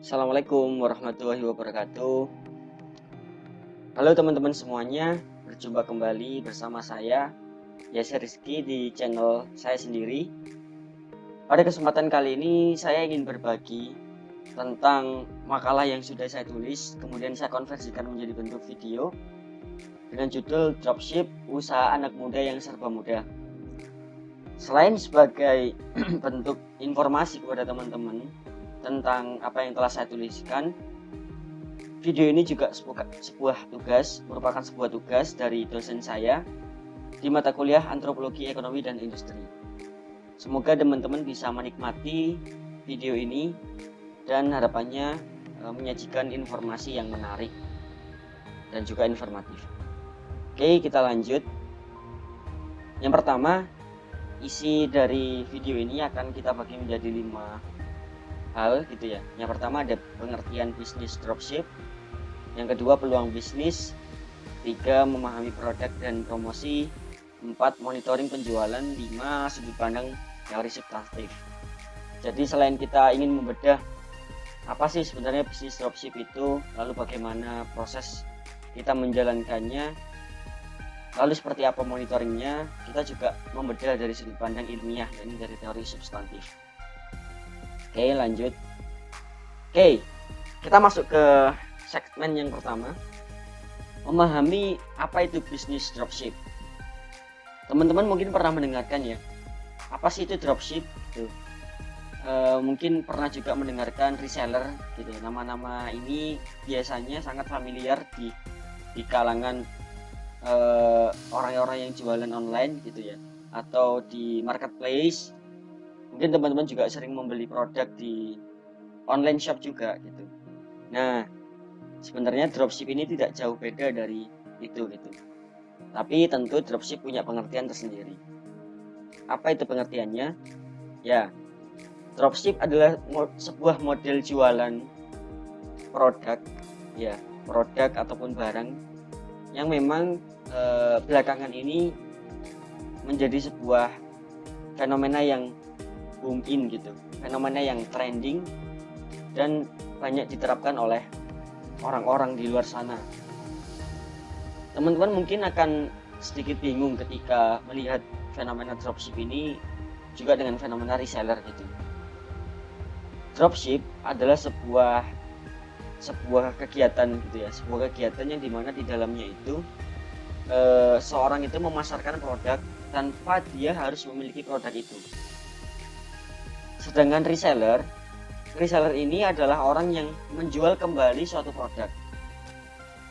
Assalamualaikum warahmatullahi wabarakatuh. Halo teman-teman semuanya, berjumpa kembali bersama saya, Yasir Rizky di channel saya sendiri. Pada kesempatan kali ini saya ingin berbagi tentang makalah yang sudah saya tulis, kemudian saya konversikan menjadi bentuk video dengan judul Dropship, Usaha Anak Muda yang Serba Mudah. Selain sebagai bentuk informasi kepada teman-teman tentang apa yang telah saya tuliskan, video ini juga merupakan sebuah tugas dari dosen saya di mata kuliah Antropologi Ekonomi dan Industri. Semoga teman-teman bisa menikmati video ini dan harapannya menyajikan informasi yang menarik dan juga informatif. Oke, kita lanjut. Yang pertama, isi dari video ini akan kita bagi menjadi 5 hal gitu ya. Yang pertama ada pengertian bisnis dropship, yang kedua peluang bisnis, 3 memahami produk dan promosi, 4 monitoring penjualan, 5 sudut pandang teori substantif. Jadi selain kita ingin membedah apa sih sebenarnya bisnis dropship itu, lalu bagaimana proses kita menjalankannya, lalu seperti apa monitoringnya, kita juga membedah dari sudut pandang ilmiah, yakni dari teori substantif. Oke, lanjut. Oke, kita masuk ke segmen yang pertama, memahami apa itu bisnis dropship. Teman-teman mungkin pernah mendengarkan ya, apa sih itu dropship? Mungkin pernah juga mendengarkan reseller gitu. Nama-nama ini biasanya sangat familiar di kalangan orang-orang yang jualan online gitu ya, atau di marketplace. Mungkin teman-teman juga sering membeli produk di online shop juga gitu. Nah, sebenarnya dropship ini tidak jauh beda dari itu gitu. Tapi tentu dropship punya pengertian tersendiri. Apa itu pengertiannya? Ya, dropship adalah sebuah model jualan produk, ya, produk ataupun barang yang memang belakangan ini menjadi sebuah fenomena yang boom in gitu, fenomena yang trending dan banyak diterapkan oleh orang-orang di luar sana. Teman-teman mungkin akan sedikit bingung ketika melihat fenomena dropship ini juga dengan fenomena reseller gitu. Dropship adalah sebuah kegiatan gitu ya, sebuah kegiatan yang dimana di dalamnya itu seorang itu memasarkan produk tanpa dia harus memiliki produk itu. Sedangkan reseller ini adalah orang yang menjual kembali suatu produk.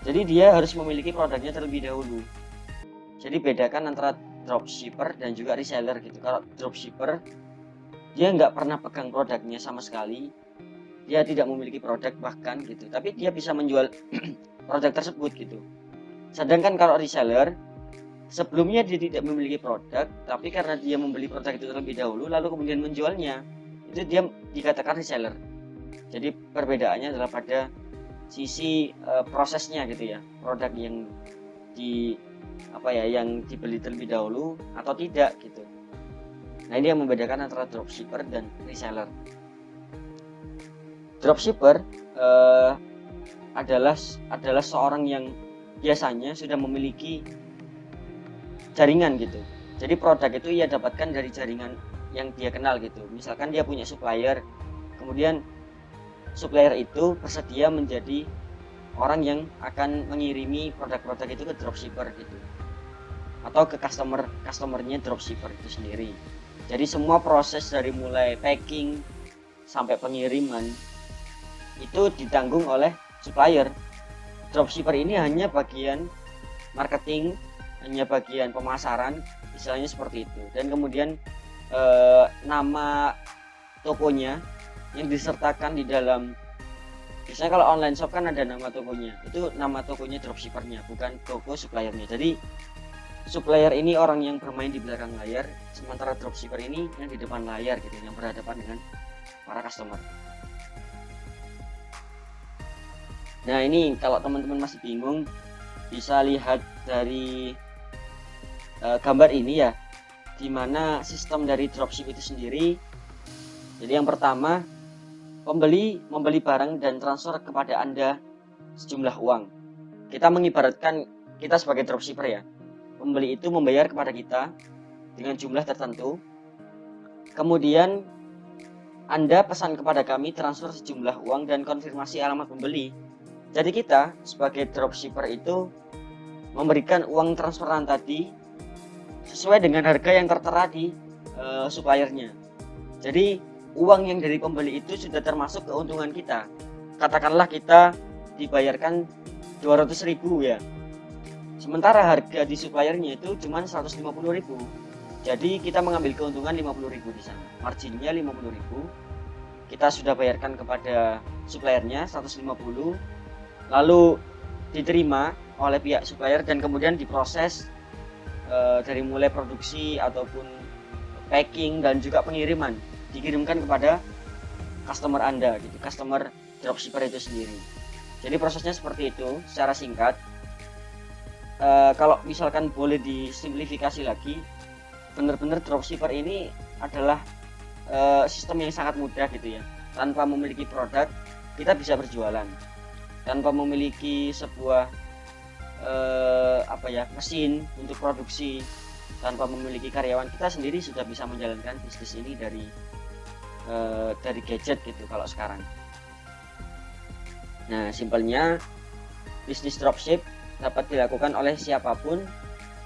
Jadi dia harus memiliki produknya terlebih dahulu. Jadi bedakan antara dropshipper dan juga reseller gitu. Kalau dropshipper, dia nggak pernah pegang produknya sama sekali. Dia tidak memiliki produk bahkan gitu. Tapi dia bisa menjual produk tersebut gitu. Sedangkan kalau reseller, sebelumnya dia tidak memiliki produk, tapi karena dia membeli produk itu terlebih dahulu, lalu kemudian menjualnya, itu dia dikatakan reseller. Jadi perbedaannya adalah pada sisi prosesnya gitu ya, produk yang yang dibeli terlebih dahulu atau tidak gitu. Nah, ini yang membedakan antara dropshipper dan reseller. Dropshipper adalah seorang yang biasanya sudah memiliki jaringan gitu. Jadi produk itu ia dapatkan dari jaringan yang dia kenal gitu. Misalkan dia punya supplier, kemudian supplier itu bersedia menjadi orang yang akan mengirimi produk-produk itu ke dropshipper gitu, atau ke customernya dropshipper itu sendiri. Jadi semua proses dari mulai packing sampai pengiriman itu ditanggung oleh supplier. Dropshipper ini hanya bagian marketing, hanya bagian pemasaran, istilahnya seperti itu. Dan kemudian nama tokonya yang disertakan di dalam, biasanya kalau online shop kan ada nama tokonya, itu nama tokonya dropshippernya, bukan toko suppliernya. Jadi supplier ini orang yang bermain di belakang layar, sementara dropshipper ini yang di depan layar gitu, yang berhadapan dengan para customer. Nah, ini kalau teman-teman masih bingung, bisa lihat dari gambar ini ya, di mana sistem dari dropship itu sendiri. Jadi yang pertama, Pembeli membeli barang dan transfer kepada Anda sejumlah uang. Kita mengibaratkan kita sebagai dropshipper ya. Pembeli itu membayar kepada kita dengan jumlah tertentu. Kemudian Anda pesan kepada kami transfer sejumlah uang dan konfirmasi alamat pembeli. Jadi kita sebagai dropshipper itu memberikan uang transferan tadi sesuai dengan harga yang tertera di suppliernya. Jadi uang yang dari pembeli itu sudah termasuk keuntungan kita. Katakanlah kita dibayarkan 200.000 ya. Sementara harga di suppliernya itu cuma 150.000. Jadi kita mengambil keuntungan 50.000 di sana. Marginnya 50.000. Kita sudah bayarkan kepada suppliernya 150. Lalu diterima oleh pihak supplier dan kemudian diproses dari mulai produksi ataupun packing dan juga pengiriman, dikirimkan kepada customer Anda gitu, customer dropshipper itu sendiri. Jadi prosesnya seperti itu secara singkat. Kalau misalkan boleh disimplifikasi lagi, benar-benar dropshipper ini adalah sistem yang sangat mudah gitu ya. Tanpa memiliki produk kita bisa berjualan, tanpa memiliki sebuah mesin untuk produksi, tanpa memiliki karyawan, kita sendiri sudah bisa menjalankan bisnis ini dari gadget gitu kalau sekarang. Nah, simpelnya bisnis dropship dapat dilakukan oleh siapapun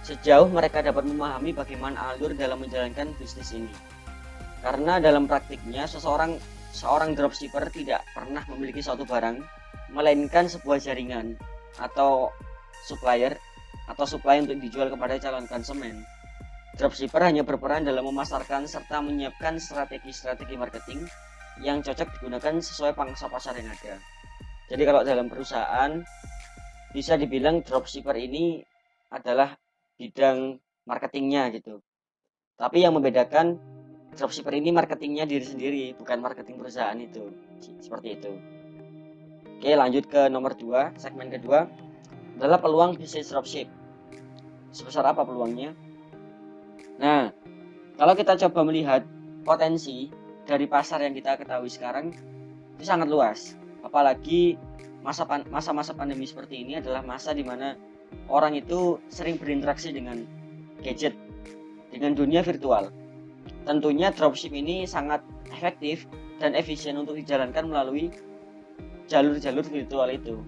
sejauh mereka dapat memahami bagaimana alur dalam menjalankan bisnis ini. Karena dalam praktiknya seorang dropshipper tidak pernah memiliki suatu barang, melainkan sebuah jaringan atau supplier atau supply untuk dijual kepada calon konsumen. Dropshipper hanya berperan dalam memasarkan serta menyiapkan strategi-strategi marketing yang cocok digunakan sesuai pangsa pasar yang ada. Jadi kalau dalam perusahaan bisa dibilang dropshipper ini adalah bidang marketingnya gitu. Tapi yang membedakan dropshipper ini marketingnya diri sendiri, bukan marketing perusahaan itu. Seperti itu. Oke, lanjut ke nomor 2, segmen kedua adalah peluang bisnis dropship. Sebesar apa peluangnya? Nah, kalau kita coba melihat potensi dari pasar yang kita ketahui sekarang itu sangat luas. Apalagi masa-masa pandemi seperti ini adalah masa di mana orang itu sering berinteraksi dengan gadget, dengan dunia virtual. Tentunya dropship ini sangat efektif dan efisien untuk dijalankan melalui jalur-jalur virtual itu.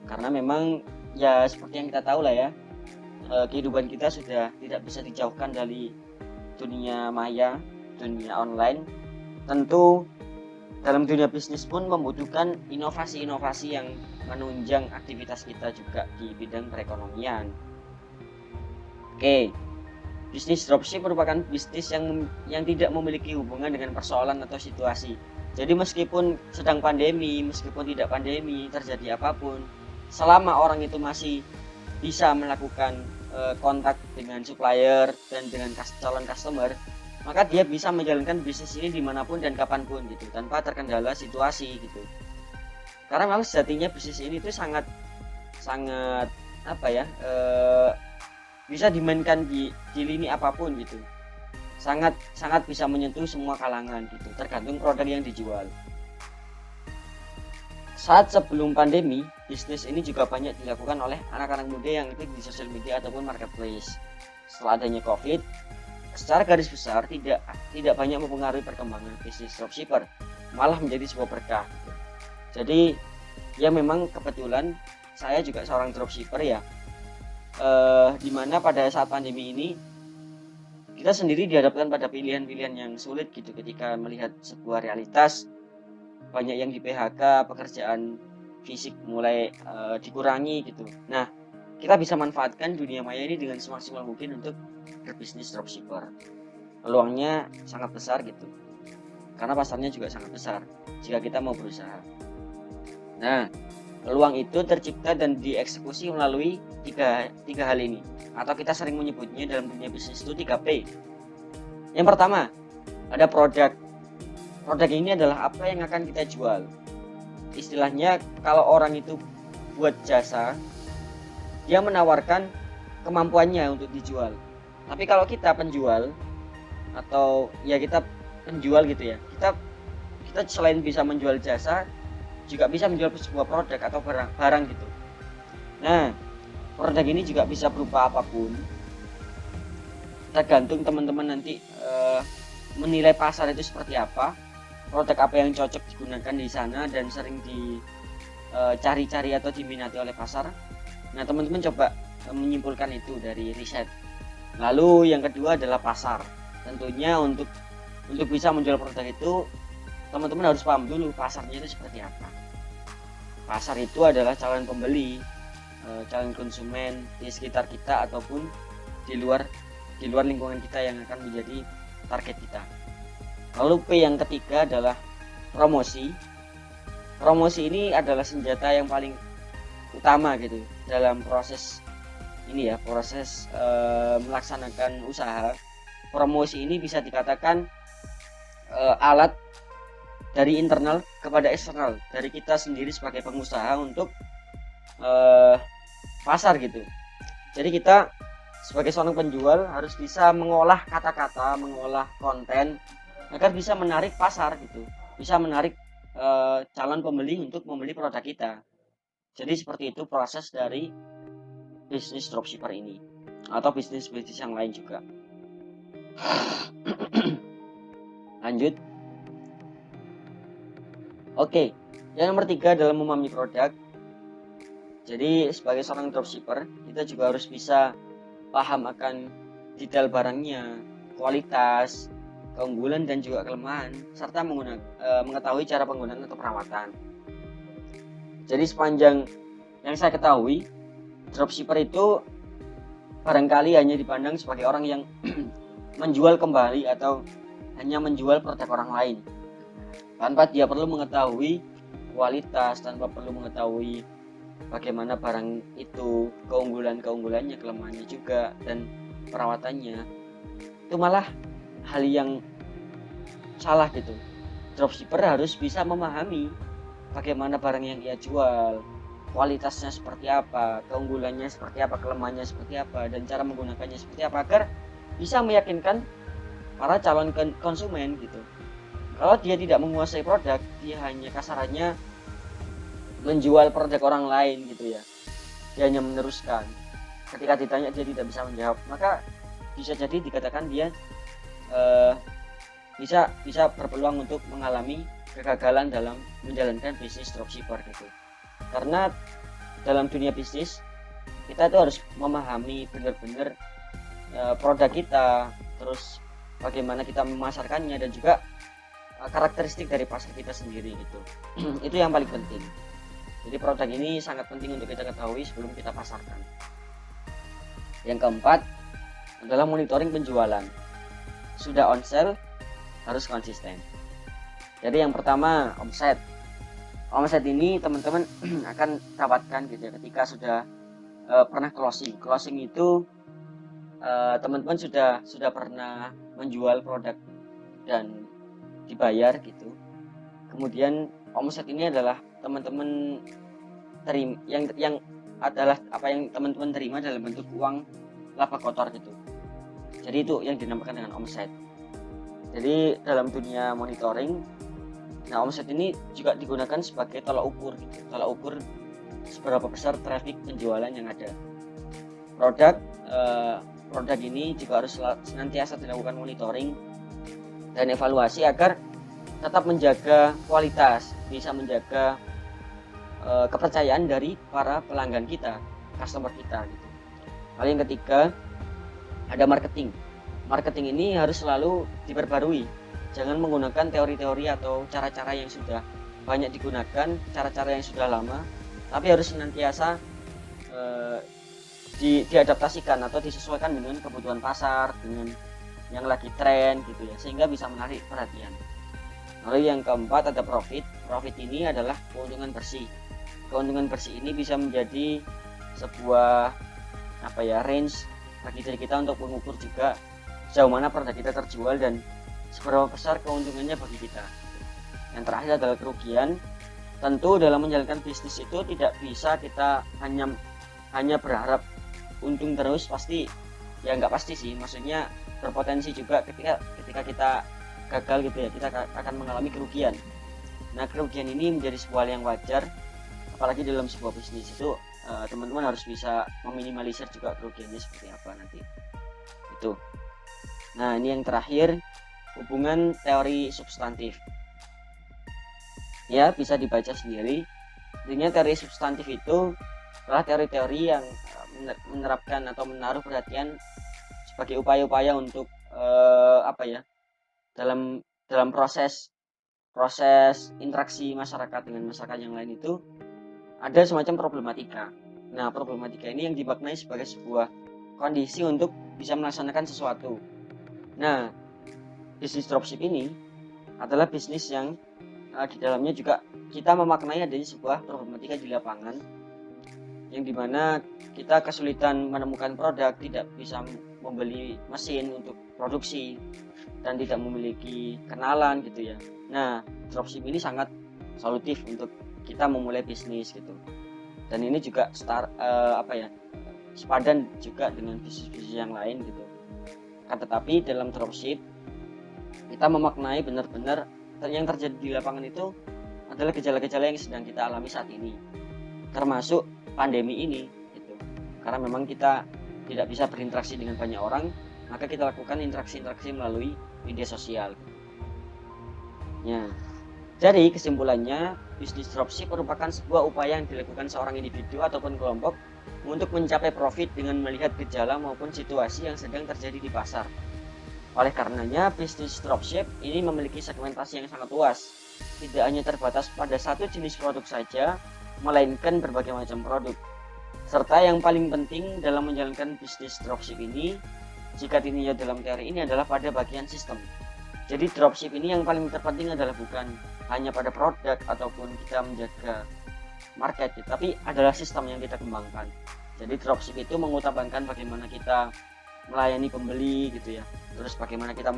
Karena memang ya seperti yang kita tahu lah ya, kehidupan kita sudah tidak bisa dijauhkan dari dunia maya, dunia online. Tentu dalam dunia bisnis pun membutuhkan inovasi-inovasi yang menunjang aktivitas kita juga di bidang perekonomian. Oke, bisnis dropship merupakan bisnis yang tidak memiliki hubungan dengan persoalan atau situasi. Jadi meskipun sedang pandemi, meskipun tidak pandemi, terjadi apapun, selama orang itu masih bisa melakukan kontak dengan supplier dan dengan calon customer, maka dia bisa menjalankan bisnis ini dimanapun dan kapanpun gitu, tanpa terkendala situasi gitu. Karena memang sejatinya bisnis ini tuh sangat bisa dimainkan di lini apapun gitu. Sangat bisa menyentuh semua kalangan gitu, tergantung produk yang dijual. Saat sebelum pandemi, bisnis ini juga banyak dilakukan oleh anak-anak muda yang aktif di sosial media ataupun marketplace. Setelah adanya COVID, secara garis besar tidak banyak mempengaruhi perkembangan bisnis dropshipper, malah menjadi sebuah berkah. Jadi ya memang kebetulan saya juga seorang dropshipper ya, dimana pada saat pandemi ini kita sendiri dihadapkan pada pilihan-pilihan yang sulit gitu, ketika melihat sebuah realitas banyak yang di PHK, pekerjaan fisik mulai dikurangi gitu. Nah, kita bisa manfaatkan dunia maya ini dengan semaksimal mungkin untuk berbisnis dropshipper. Peluangnya sangat besar gitu, karena pasarnya juga sangat besar jika kita mau berusaha. Nah, peluang itu tercipta dan dieksekusi melalui tiga hal ini, atau kita sering menyebutnya dalam dunia bisnis itu 3P. Yang pertama, ada produk. Produk ini adalah apa yang akan kita jual. Istilahnya kalau orang itu buat jasa, dia menawarkan kemampuannya untuk dijual. Tapi kalau kita penjual atau ya kita penjual gitu ya, kita kita selain bisa menjual jasa juga bisa menjual sebuah produk atau barang gitu. Nah, produk ini juga bisa berupa apapun, tergantung teman-teman nanti menilai pasar itu seperti apa, produk apa yang cocok digunakan di sana dan sering dicari-cari atau diminati oleh pasar. Nah, teman-teman coba menyimpulkan itu dari riset. Lalu yang kedua adalah pasar. Tentunya untuk bisa menjual produk itu, teman-teman harus paham dulu pasarnya itu seperti apa. Pasar itu adalah calon pembeli, calon konsumen di sekitar kita ataupun di luar lingkungan kita yang akan menjadi target kita. Lalu P yang ketiga adalah promosi. Promosi ini adalah senjata yang paling utama gitu dalam proses ini ya, proses melaksanakan usaha. Promosi ini bisa dikatakan alat dari internal kepada eksternal, dari kita sendiri sebagai pengusaha untuk pasar gitu. Jadi kita sebagai seorang penjual harus bisa mengolah kata-kata, mengolah konten agar bisa menarik pasar gitu, bisa menarik calon pembeli untuk membeli produk kita. Jadi seperti itu proses dari bisnis dropshipper ini atau bisnis yang lain juga. Lanjut. Oke, yang nomor 3 adalah memahami produk. Jadi sebagai seorang dropshipper, kita juga harus bisa paham akan detail barangnya, kualitas, keunggulan dan juga kelemahan, serta mengetahui cara penggunaan atau perawatan. Jadi sepanjang yang saya ketahui, dropshipper itu barangkali hanya dipandang sebagai orang yang menjual kembali atau hanya menjual produk orang lain, tanpa dia perlu mengetahui kualitas, tanpa perlu mengetahui bagaimana barang itu, keunggulannya, kelemahannya juga, dan perawatannya. Itu malah hal yang salah gitu. Dropshipper harus bisa memahami bagaimana barang yang ia jual, kualitasnya seperti apa, keunggulannya seperti apa, kelemahannya seperti apa, dan cara menggunakannya seperti apa, agar bisa meyakinkan para calon konsumen gitu. Kalau dia tidak menguasai produk, dia hanya kasarannya menjual produk orang lain gitu ya, dia hanya meneruskan. Ketika ditanya dia tidak bisa menjawab, maka bisa jadi dikatakan dia bisa berpeluang untuk mengalami kegagalan dalam menjalankan bisnis dropshipper gitu. Karena dalam dunia bisnis kita itu harus memahami benar-benar produk kita, terus bagaimana kita memasarkannya, dan juga karakteristik dari pasar kita sendiri gitu. Itu yang paling penting. Jadi produk ini sangat penting untuk kita ketahui sebelum kita pasarkan. Yang keempat adalah monitoring penjualan. Sudah on sale, harus konsisten. Jadi yang pertama, omset. Omset ini teman-teman akan dapatkan gitu ya ketika sudah pernah closing. Closing itu teman-teman sudah pernah menjual produk dan dibayar gitu. Kemudian omset ini adalah teman-teman terima yang adalah apa yang teman-teman terima dalam bentuk uang laba kotor gitu. Jadi itu yang dinamakan dengan omset. Jadi dalam dunia monitoring, nah omset ini juga digunakan sebagai tolak ukur gitu. Tolak ukur seberapa besar traffic penjualan yang ada. Produk ini juga harus senantiasa dilakukan monitoring dan evaluasi agar tetap menjaga kualitas, bisa menjaga kepercayaan dari para pelanggan kita, customer kita gitu. Lalu yang ketiga ada marketing. Marketing ini harus selalu diperbarui. Jangan menggunakan teori-teori atau cara-cara yang sudah banyak digunakan, cara-cara yang sudah lama, tapi harus senantiasa diadaptasikan atau disesuaikan dengan kebutuhan pasar, dengan yang lagi tren gitu ya, sehingga bisa menarik perhatian. Lalu yang keempat ada profit. Profit ini adalah keuntungan bersih. Keuntungan bersih ini bisa menjadi sebuah range bagi diri kita untuk mengukur juga sejauh mana produk kita terjual dan seberapa besar keuntungannya bagi kita. Yang terakhir adalah kerugian. Tentu dalam menjalankan bisnis itu tidak bisa kita hanya berharap untung terus, pasti ya nggak pasti sih, maksudnya berpotensi juga ketika kita gagal gitu ya, kita akan mengalami kerugian. Nah, kerugian ini menjadi sebuah hal yang wajar, apalagi dalam sebuah bisnis itu teman-teman harus bisa meminimalisir juga kerugiannya seperti apa nanti. Itu. Nah, ini yang terakhir, hubungan teori substantif. Ya, bisa dibaca sendiri. Intinya teori substantif itu adalah teori-teori yang menerapkan atau menaruh perhatian sebagai upaya-upaya untuk dalam proses interaksi masyarakat dengan masyarakat yang lain itu ada semacam problematika. Nah, problematika ini yang dimaknai sebagai sebuah kondisi untuk bisa melaksanakan sesuatu. Nah, bisnis dropship ini adalah bisnis yang di dalamnya juga kita memaknai adanya sebuah problematika di lapangan, yang dimana kita kesulitan menemukan produk, tidak bisa membeli mesin untuk produksi, dan tidak memiliki kenalan gitu ya. Nah, dropship ini sangat solutif untuk kita memulai bisnis gitu. Dan ini juga sepadan juga dengan bisnis-bisnis yang lain gitu. Kan tetapi dalam dropship kita memaknai benar-benar yang terjadi di lapangan itu adalah gejala-gejala yang sedang kita alami saat ini, termasuk pandemi ini gitu. Karena memang kita tidak bisa berinteraksi dengan banyak orang, maka kita lakukan interaksi-interaksi melalui media sosial. Ya. Jadi kesimpulannya, bisnis dropship merupakan sebuah upaya yang dilakukan seorang individu ataupun kelompok untuk mencapai profit dengan melihat gejala maupun situasi yang sedang terjadi di pasar. Oleh karenanya, bisnis dropship ini memiliki segmentasi yang sangat luas. Tidak hanya terbatas pada satu jenis produk saja, melainkan berbagai macam produk. Serta yang paling penting dalam menjalankan bisnis dropship ini, jika dinilai dalam teori ini adalah pada bagian sistem. Jadi dropship ini yang paling terpenting adalah bukan hanya pada produk ataupun kita menjaga market, tapi adalah sistem yang kita kembangkan. Jadi dropship itu mengutamakan bagaimana kita melayani pembeli gitu ya, terus bagaimana kita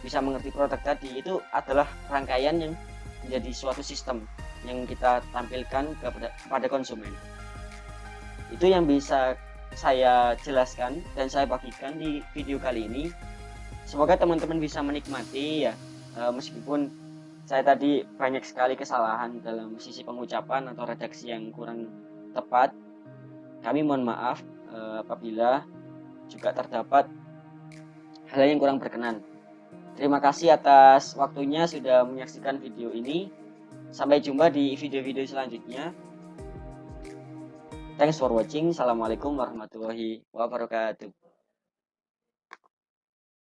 bisa mengerti produk tadi. Itu adalah rangkaian yang menjadi suatu sistem yang kita tampilkan kepada konsumen. Itu yang bisa saya jelaskan dan saya bagikan di video kali ini. Semoga teman-teman bisa menikmati ya, meskipun saya tadi banyak sekali kesalahan dalam sisi pengucapan atau redaksi yang kurang tepat. Kami mohon maaf apabila juga terdapat hal yang kurang berkenan. Terima kasih atas waktunya sudah menyaksikan video ini. Sampai jumpa di video-video selanjutnya. Thanks for watching. Assalamualaikum warahmatullahi wabarakatuh.